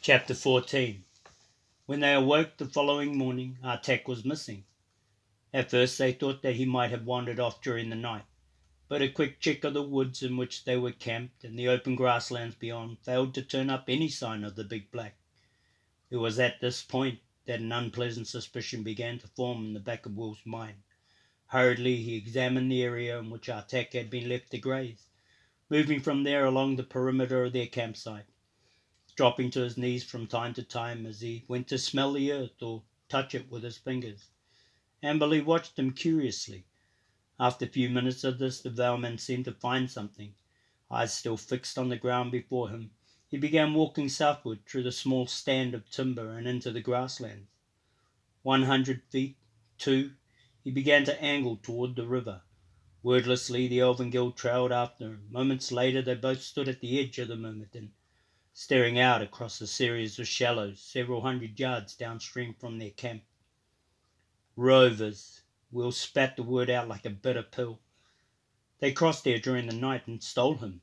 Chapter 14. When they awoke the following morning, Artaq was missing. At first they thought that he might have wandered off during the night, but a quick check of the woods in which they were camped and the open grasslands beyond failed to turn up any sign of the big black. It was at this point that an unpleasant suspicion began to form in the back of Will's mind. Hurriedly he examined the area in which Artaq had been left to graze, moving from there along the perimeter of their campsite, dropping to his knees from time to time as he went to smell the earth or touch it with his fingers. Amberley watched him curiously. After a few minutes of this, the veilman seemed to find something. Eyes still fixed on the ground before him, he began walking southward through the small stand of timber and into the grasslands. 100 feet, 2, he began to angle toward the river. Wordlessly, the elven guild trailed after him. Moments later, they both stood at the edge of the Myrmidon, staring out across a series of shallows several hundred yards downstream from their camp. Rovers. Will spat the word out like a bitter pill. They crossed there during the night and stole him.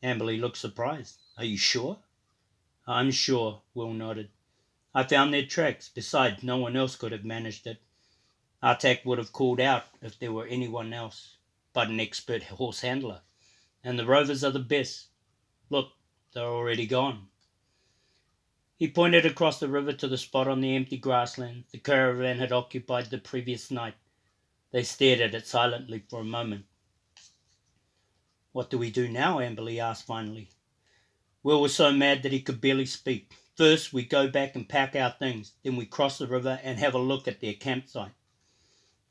Amberley looked surprised. Are you sure? I'm sure, Will nodded. I found their tracks. Besides, no one else could have managed it. Artaq would have called out if there were anyone else but an expert horse handler. And the Rovers are the best. Look, they're already gone. He pointed across the river to the spot on the empty grassland the caravan had occupied the previous night. They stared at it silently for a moment. What do we do now? Amberley asked finally. Will was so mad that he could barely speak. First, we go back and pack our things. Then we cross the river and have a look at their campsite.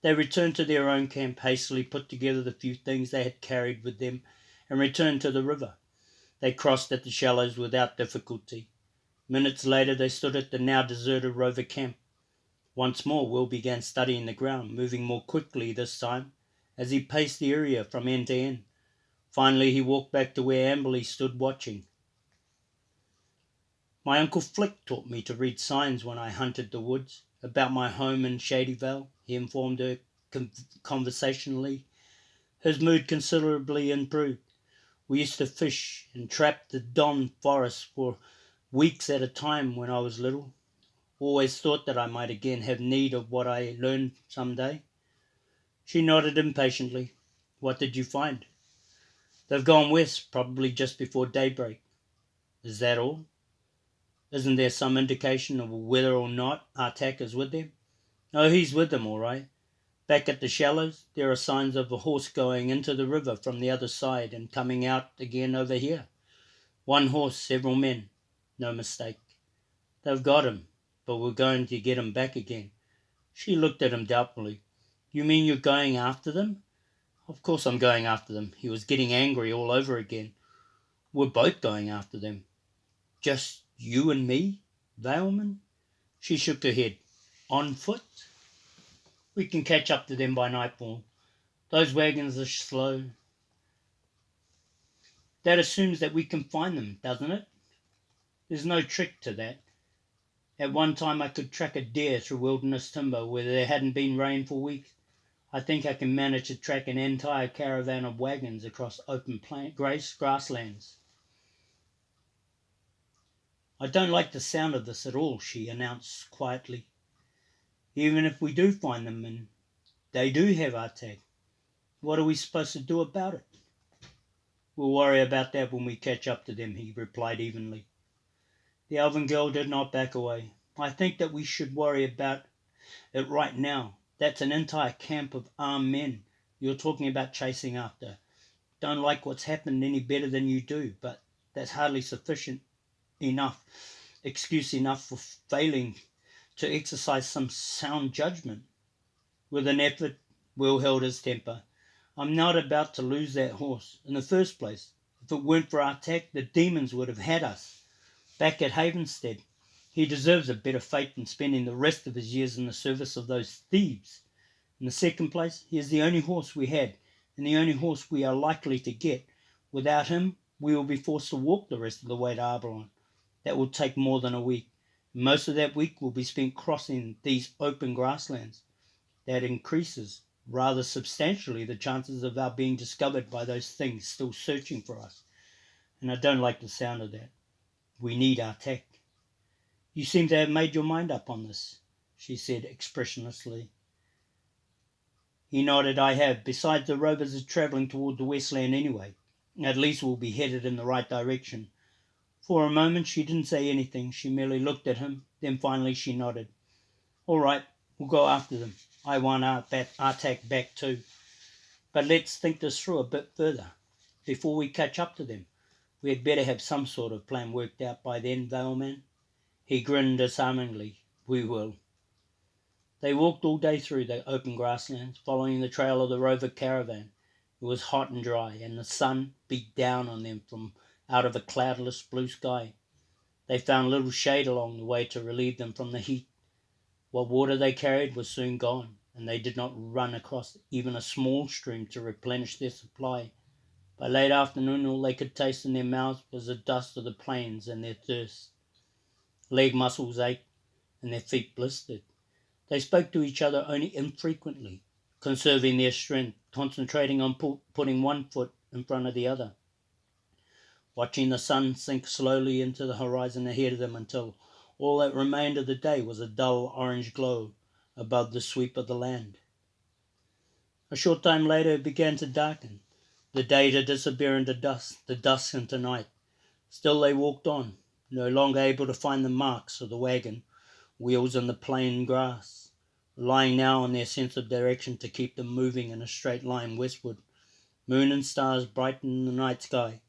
They returned to their own camp, hastily put together the few things they had carried with them, and returned to the river. They crossed at the shallows without difficulty. Minutes later, they stood at the now deserted Rover camp. Once more, Will began studying the ground, moving more quickly this time, as he paced the area from end to end. Finally, he walked back to where Amberley stood watching. My Uncle Flick taught me to read signs when I hunted the woods. About my home in Shady Vale, he informed her conversationally. His mood considerably improved. We used to fish and trap the Don Forest for weeks at a time when I was little. Always thought that I might again have need of what I learned some day. She nodded impatiently. What did you find? They've gone west, probably just before daybreak. Is that all? Isn't there some indication of whether or not Artaq is with them? Oh, he's with them, all right. Back at the shallows, there are signs of a horse going into the river from the other side and coming out again over here. One horse, several men. No mistake. They've got him, but we're going to get him back again. She looked at him doubtfully. You mean you're going after them? Of course I'm going after them. He was getting angry all over again. We're both going after them. Just you and me, Valeman? She shook her head. On foot? We can catch up to them by nightfall. Those wagons are slow. That assumes that we can find them, doesn't it? There's no trick to that. At one time I could track a deer through wilderness timber where there hadn't been rain for weeks. I think I can manage to track an entire caravan of wagons across open grasslands. I don't like the sound of this at all, she announced quietly. Even if we do find them and they do have Artaq, what are we supposed to do about it? We'll worry about that when we catch up to them, he replied evenly. The elven girl did not back away. I think that we should worry about it right now. That's an entire camp of armed men you're talking about chasing after. Don't like what's happened any better than you do, but that's hardly sufficient excuse enough for failing to exercise some sound judgment. With an effort, Will held his temper. I'm not about to lose that horse. In the first place, if it weren't for Artaq, the demons would have had us back at Havenstead. He deserves a better fate than spending the rest of his years in the service of those thieves. In the second place, he is the only horse we had, and the only horse we are likely to get. Without him, we will be forced to walk the rest of the way to Arborn. That will take more than a week. Most of that week will be spent crossing these open grasslands. That increases rather substantially the chances of our being discovered by those things still searching for us. And I don't like the sound of that. We need Artaq. You seem to have made your mind up on this, she said expressionlessly. He nodded. I have. Besides, the Rovers are travelling toward the Westland anyway. At least we'll be headed in the right direction. For a moment she didn't say anything. She merely looked at him. Then finally she nodded. All right, we'll go after them. I want Artaq back too. But let's think this through a bit further. Before we catch up to them, we had better have some sort of plan worked out by then, Valeman. He grinned disarmingly. We will. They walked all day through the open grasslands, following the trail of the Rover caravan. It was hot and dry, and the sun beat down on them from out of a cloudless blue sky. They found little shade along the way to relieve them from the heat. What water they carried was soon gone, and they did not run across even a small stream to replenish their supply. By late afternoon all they could taste in their mouths was the dust of the plains and their thirst. Leg muscles ached, and their feet blistered. They spoke to each other only infrequently, conserving their strength, concentrating on putting one foot in front of the other, watching the sun sink slowly into the horizon ahead of them until all that remained of the day was a dull orange glow above the sweep of the land. A short time later it began to darken, the day to disappear into dust, the dusk into night. Still they walked on, no longer able to find the marks of the wagon wheels in the plain grass, relying now on their sense of direction to keep them moving in a straight line westward. Moon and stars brightened the night sky,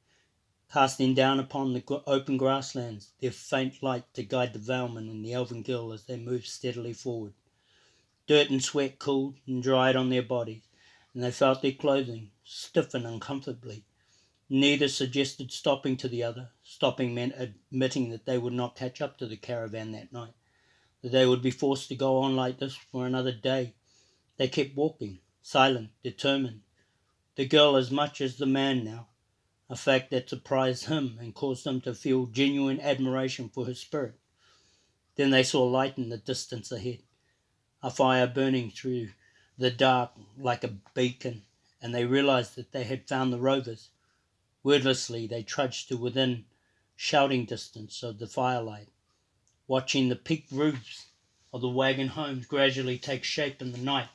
casting down upon the open grasslands their faint light to guide the Valeman and the elven girl as they moved steadily forward. Dirt and sweat cooled and dried on their bodies, and they felt their clothing stiffen uncomfortably. Neither suggested stopping to the other. Stopping meant admitting that they would not catch up to the caravan that night, that they would be forced to go on like this for another day. They kept walking, silent, determined, the girl as much as the man now, a fact that surprised him and caused him to feel genuine admiration for her spirit. Then they saw light in the distance ahead, a fire burning through the dark like a beacon, and they realized that they had found the Rovers. Wordlessly they trudged to within shouting distance of the firelight, watching the peaked roofs of the wagon homes gradually take shape in the night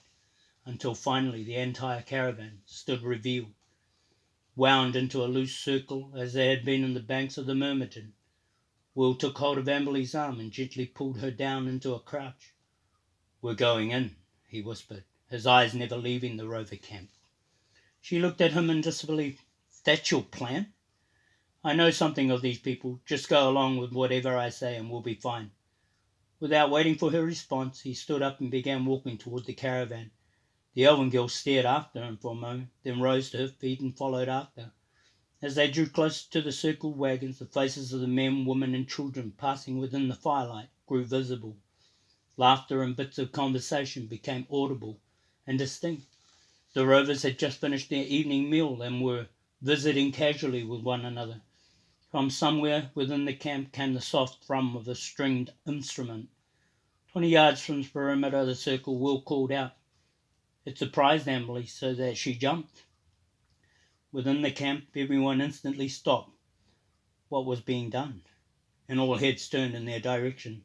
until finally the entire caravan stood revealed, wound into a loose circle as they had been in the banks of the Myrmidon. Will took hold of Amberley's arm and gently pulled her down into a crouch. We're going in, he whispered, his eyes never leaving the Rover camp. She looked at him in disbelief. That's your plan? I know something of these people. Just go along with whatever I say and we'll be fine. Without waiting for her response, he stood up and began walking toward the caravan. The elven girl stared after him for a moment, then rose to her feet and followed after. As they drew closer to the circled wagons, the faces of the men, women and children passing within the firelight grew visible. Laughter and bits of conversation became audible and distinct. The Rovers had just finished their evening meal and were visiting casually with one another. From somewhere within the camp came the soft thrum of a stringed instrument. 20 yards from the perimeter of the circle, Will called out. It surprised Emily so that she jumped. Within the camp, everyone instantly stopped what was being done, and all heads turned in their direction.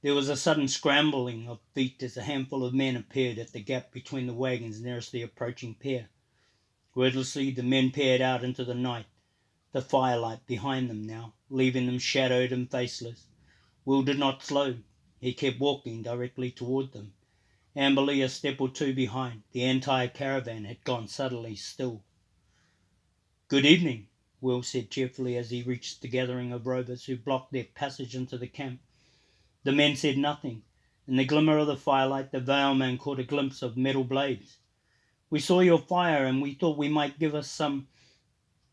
There was a sudden scrambling of feet as a handful of men appeared at the gap between the wagons nearest the approaching pair. Wordlessly, the men peered out into the night, the firelight behind them now, leaving them shadowed and faceless. Will did not slow. He kept walking directly toward them. Amberley a step or two behind. The entire caravan had gone suddenly still. Good evening, Will said cheerfully as he reached the gathering of Rovers who blocked their passage into the camp. The men said nothing. In the glimmer of the firelight, the veilman caught a glimpse of metal blades. We saw your fire and we thought you might give us something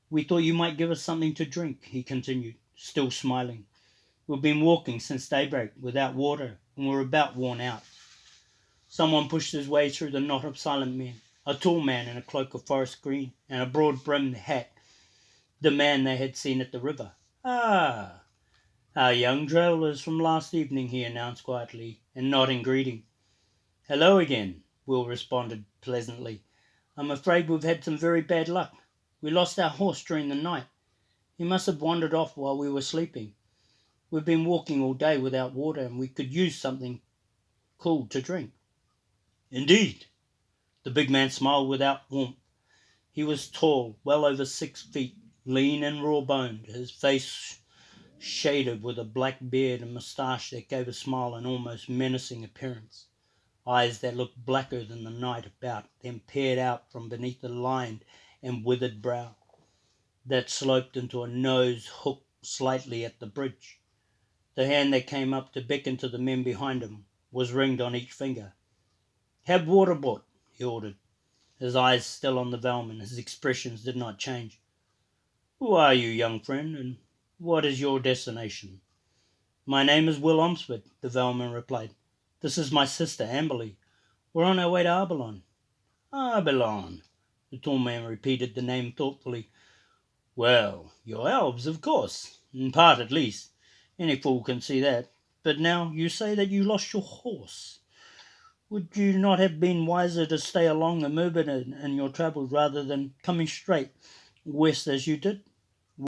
to drink, he continued, still smiling. We've been walking since daybreak without water and we're about worn out. Someone pushed his way through the knot of silent men, a tall man in a cloak of forest green and a broad-brimmed hat, the man they had seen at the river. Ah, our young travellers from last evening, he announced quietly, and nodding greeting. Hello again, Will responded pleasantly. I'm afraid we've had some very bad luck. We lost our horse during the night. He must have wandered off while we were sleeping. We've been walking all day without water, and we could use something cool to drink." "Indeed." The big man smiled without warmth. He was tall, well over 6 feet, lean and raw-boned, his face shaded with a black beard and moustache that gave a smile an almost menacing appearance. Eyes that looked blacker than the night about them peered out from beneath a lined and withered brow that sloped into a nose hooked slightly at the bridge. The hand that came up to beckon to the men behind him was ringed on each finger. "Have water brought," he ordered. His eyes still on the Velman, his expressions did not change. "Who are you, young friend, and what is your destination?" "My name is Will Omsford," the Velman replied. "This is my sister, Amberley. We're on our way to Arbelon." "Arbelon," the tall man repeated the name thoughtfully. "Well, you're elves, of course, in part at least. Any fool can see that. But now you say that you lost your horse. Would you not have been wiser to stay along the Murben in your travels rather than coming straight west as you did?"